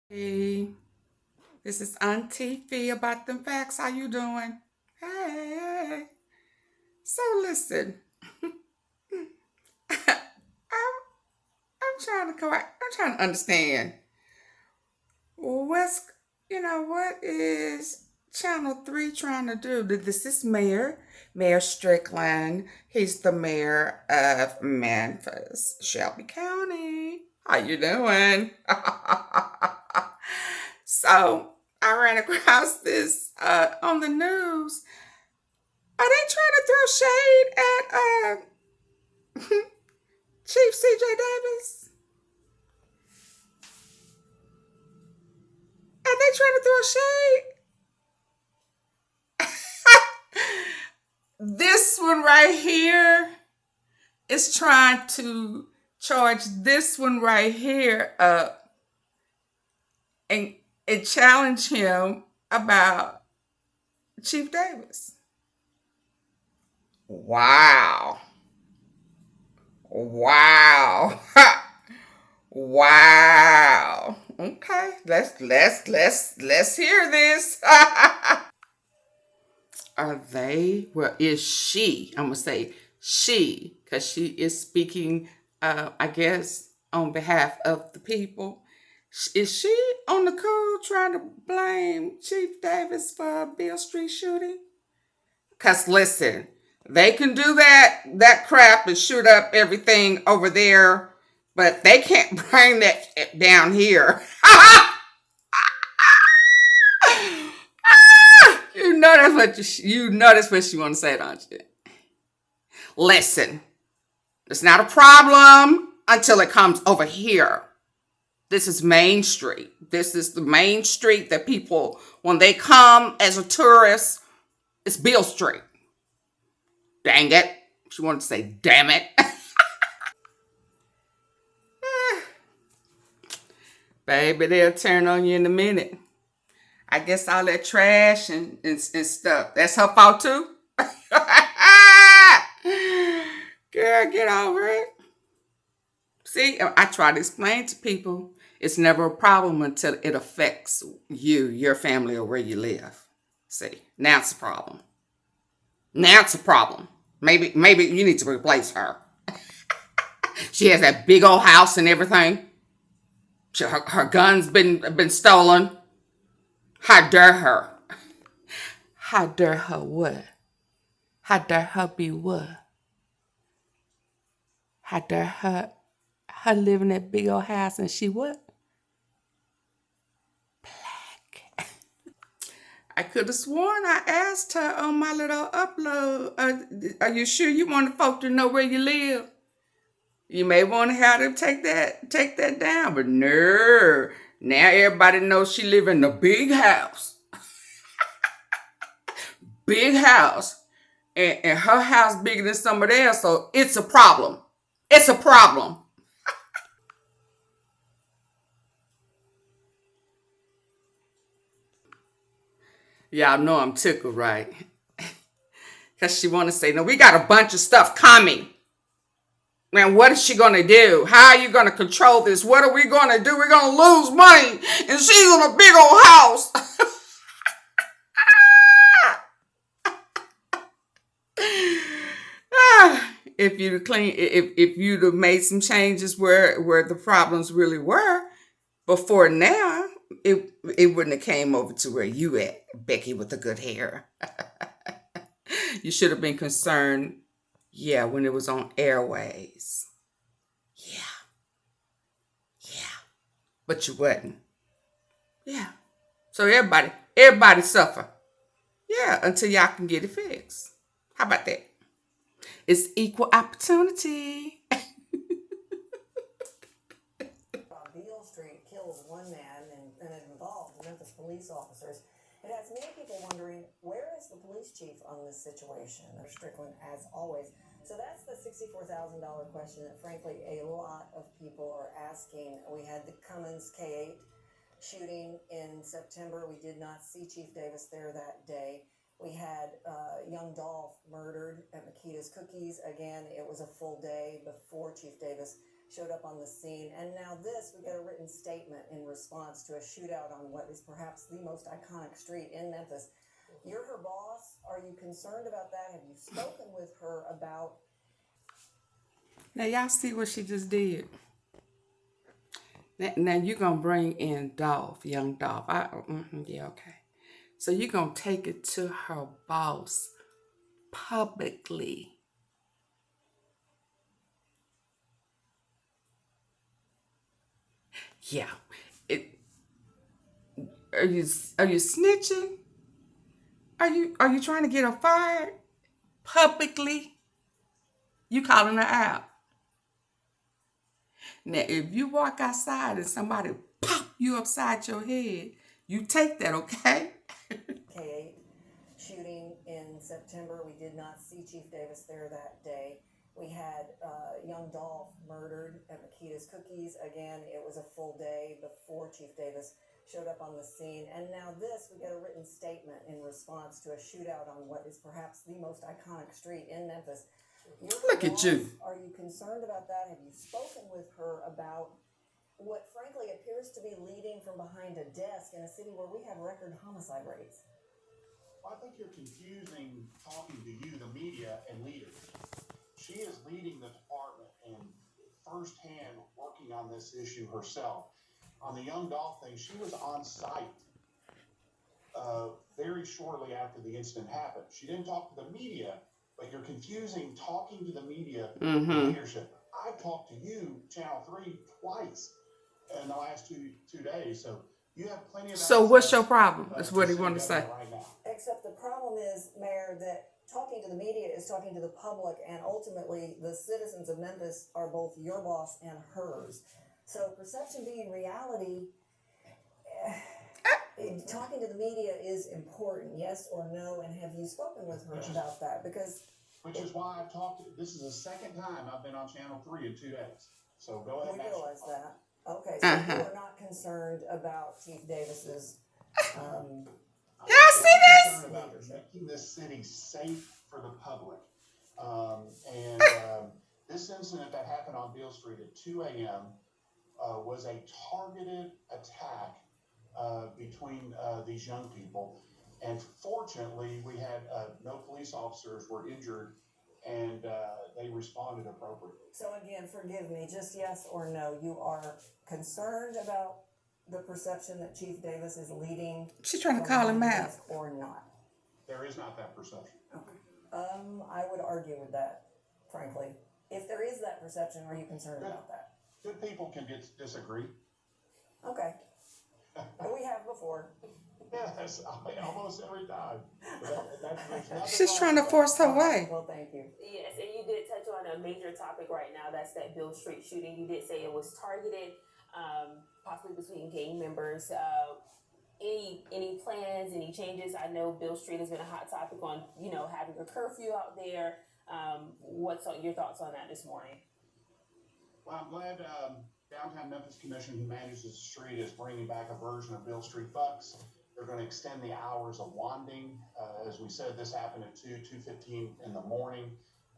Hey, this is Auntie Fee about them facts. How you doing? Hey. So listen, I'm trying to correct. I'm trying to understand what's what is Channel 3 trying to do? This is Mayor Strickland. He's the mayor of Memphis, Shelby County. How you doing? So I ran across this on the news. Are they trying to throw shade at Chief C.J. Davis? Are they trying to throw shade? This one right here is trying to charge this one right here up and challenge him about Chief Davis. Wow. Wow. Wow. Okay, let's hear this. Are they? Well, is she? I'm gonna say she, because she is speaking. I guess on behalf of the people. Is she on the cool trying to blame Chief Davis for a Beale Street shooting? Cause listen, they can do that crap and shoot up everything over there, but they can't bring that down here. You know that's what you want to say, don't you? Listen, it's not a problem until it comes over here. This is Main Street. This is the main street that people, when they come as a tourist, it's Beale Street. Dang it. She wanted to say, damn it. Baby, they'll turn on you in a minute. I guess all that trash and stuff, that's her fault too? Girl, get over it. See, I try to explain to people it's never a problem until it affects you, your family, or where you live. See, now it's a problem. Now it's a problem. Maybe you need to replace her. She has that big old house and everything. Her gun's been stolen. How dare her? How dare her what? How dare her be what? How dare her live in that big old house and she what? Black. I could have sworn I asked her on my little upload, are you sure you want the folk to know where you live? You may want to have them take that down, but no. Now everybody knows she live in the big house. Big house. And her house bigger than somebody else, so it's a problem. It's a problem. Y'all know I'm tickled, right? Because she want to say, no, we got a bunch of stuff coming. Man, what is she going to do? How are you going to control this? What are we going to do? We're going to lose money. And she's in a big old house. If you'd have made some changes where the problems really were before now, it wouldn't have came over to where you at, Becky with the good hair. You should have been concerned, yeah, when it was on airways. Yeah. But you wasn't. Yeah. So everybody suffer. Yeah, until y'all can get it fixed. How about that? It's equal opportunity. Beale Street kills one man and it involved Memphis police officers. It has many people wondering, where is the police chief on this situation? Strickland, as always. So that's the $64,000 question that, frankly, a lot of people are asking. We had the Cummings K-8 shooting in September. We did not see Chief Davis there that day. We had Young Dolph murdered at Makita's Cookies. Again, it was a full day before Chief Davis showed up on the scene. And now this, we got a written statement in response to a shootout on what is perhaps the most iconic street in Memphis. You're her boss. Are you concerned about that? Have you spoken with her about... Now, y'all see what she just did? Now you're going to bring in Dolph, Young Dolph. Yeah, okay. So you're going to take it to her boss publicly. Yeah. Are you snitching? Are you trying to get her fired publicly? You calling her out. Now, if you walk outside and somebody pop you upside your head, you take that, okay? K-8 shooting in September. We did not see Chief Davis there that day. We had Young Dolph murdered at Makita's Cookies. Again, it was a full day before Chief Davis showed up on the scene. And now this, we got a written statement in response to a shootout on what is perhaps the most iconic street in Memphis. Look at you. Are you concerned about that? Have you spoken with her about what frankly appears to be leading from behind a desk in a city where we have record homicide rates? Well, I think you're confusing talking to you, the media, and leaders. She is leading the department and firsthand working on this issue herself. On the Young Dolph thing, she was on site very shortly after the incident happened. She didn't talk to the media, but you're confusing talking to the media with leadership. I've talked to you, Channel 3, twice in the last two days, so you have plenty of... So what's your problem? That's what he wanted to say. Right now. Except the problem is, Mayor, that talking to the media is talking to the public, and ultimately the citizens of Memphis are both your boss and hers. So perception being reality, talking to the media is important, yes or no, and have you spoken with her about that? Because... Which is why I've talked to... This is the second time I've been on Channel 3 in 2 days. So go ahead and... We realize that. Okay, so you are not concerned about Chief Davis's... Y'all see this? About making this city safe for the public. This incident that happened on Beale Street at 2 a.m. Was a targeted attack between these young people. And fortunately, we had no police officers were injured, and they responded appropriately. So again, forgive me, just yes or no, you are concerned about the perception that Chief Davis is leading... She's trying to call him out. ...or not? There is not that perception. Okay. I would argue with that, frankly. If there is that perception, are you concerned about that? Good people can disagree. Okay. We have before. Yes, almost every time. She's trying to force her way. Well, thank you. Yes, and you did touch on a major topic right now. That's that Beale Street shooting. You did say it was targeted, possibly between gang members. Any plans, any changes? I know Beale Street has been a hot topic on, having a curfew out there. What's your thoughts on that this morning? Well, I'm glad Downtown Memphis Commission, who manages the street, is bringing back a version of Beale Street Bucks. They're going to extend the hours of wanding. As we said, this happened at 2:15 in the morning.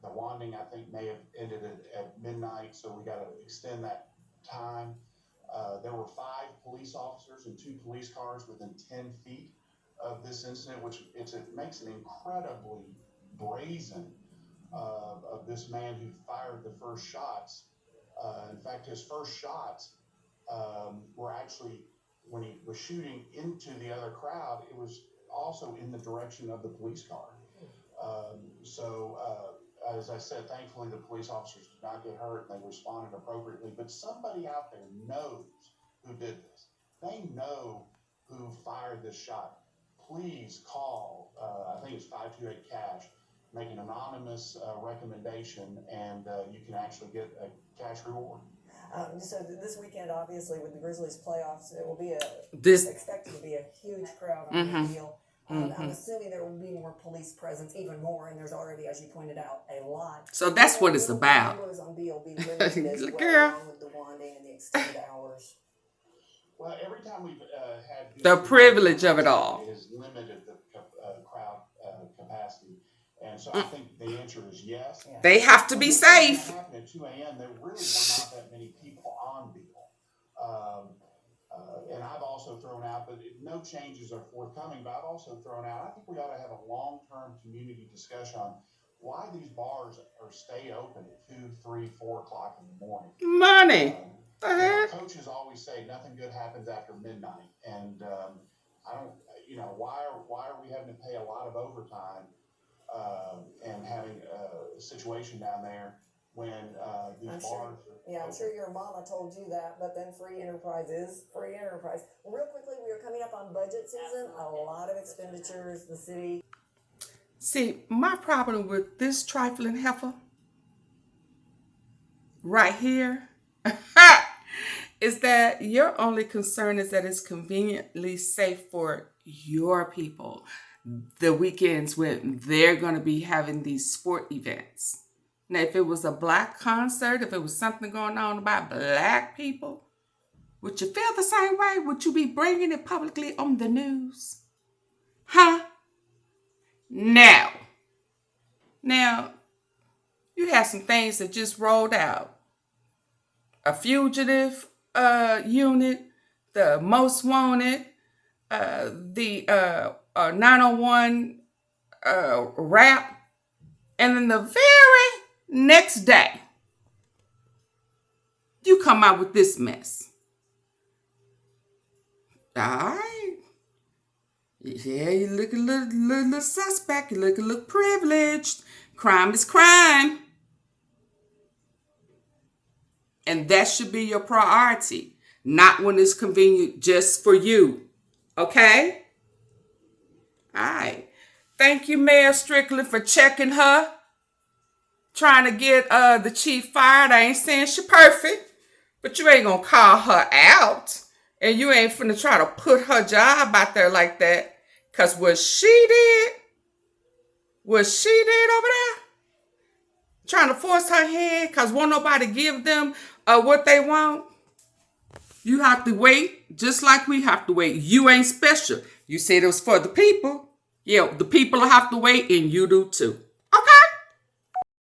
The wanding, I think, may have ended at midnight, so we got to extend that time. There were 5 police officers and 2 police cars within 10 feet of this incident, which it makes it incredibly brazen of this man who fired the first shots. In fact, his first shots were actually, when he was shooting into the other crowd, it was also in the direction of the police car. As I said, thankfully the police officers did not get hurt and they responded appropriately. But somebody out there knows who did this. They know who fired this shot. Please call, I think it's 528-CASH, make an anonymous recommendation, and you can actually get a cash reward. So this weekend, obviously, with the Grizzlies playoffs, it will be expected to be a huge crowd on the Beale. I'm assuming there will be more police presence, even more, and there's already, as you pointed out, a lot. So that's what it's about. Numbers on Beale be limited as well, Girl. along with the wanding and the extended hours. Well, every time we've had the privilege of it all, it has limited the crowd capacity. And so I think the answer is yes. Yeah. They have to be safe. When it happened at 2 a.m., there really were not that many people on Beale. And I've also thrown out, but no changes are forthcoming, but I've also thrown out, I think we ought to have a long-term community discussion on why these bars stay open at 2, 3, 4 o'clock in the morning. Money. You know, coaches always say nothing good happens after midnight. And I don't, you know, why are we having to pay a lot of overtime and having a situation down there when these I'm bars sure, are yeah, I'm open? sure your mama told you that, but then free enterprise is free enterprise. Real quickly, we are coming up on budget season. A lot of expenditures, the city. See, my problem with this trifling heifer right here is that your only concern is that it's conveniently safe for your people. The weekends when they're going to be having these sport events. Now, if it was a black concert, if it was something going on about black people, would you feel the same way? Would you be bringing it publicly on the news? Huh? Now, you have some things that just rolled out. A fugitive unit, the most wanted, the 901 rap, and then the very next day, you come out with this mess. All right. Yeah, you look a little suspect. You look a little privileged. Crime is crime. And that should be your priority. Not when it's convenient just for you. Okay? All right. Thank you, Mayor Strickland, for checking her. Trying to get the chief fired. I ain't saying she perfect. But you ain't gonna call her out. And you ain't finna try to put her job out there like that. Because what she did over there, trying to force her hand because won't nobody give them what they want. You have to wait just like we have to wait. You ain't special. You said it was for the people. Yeah, the people have to wait and you do too.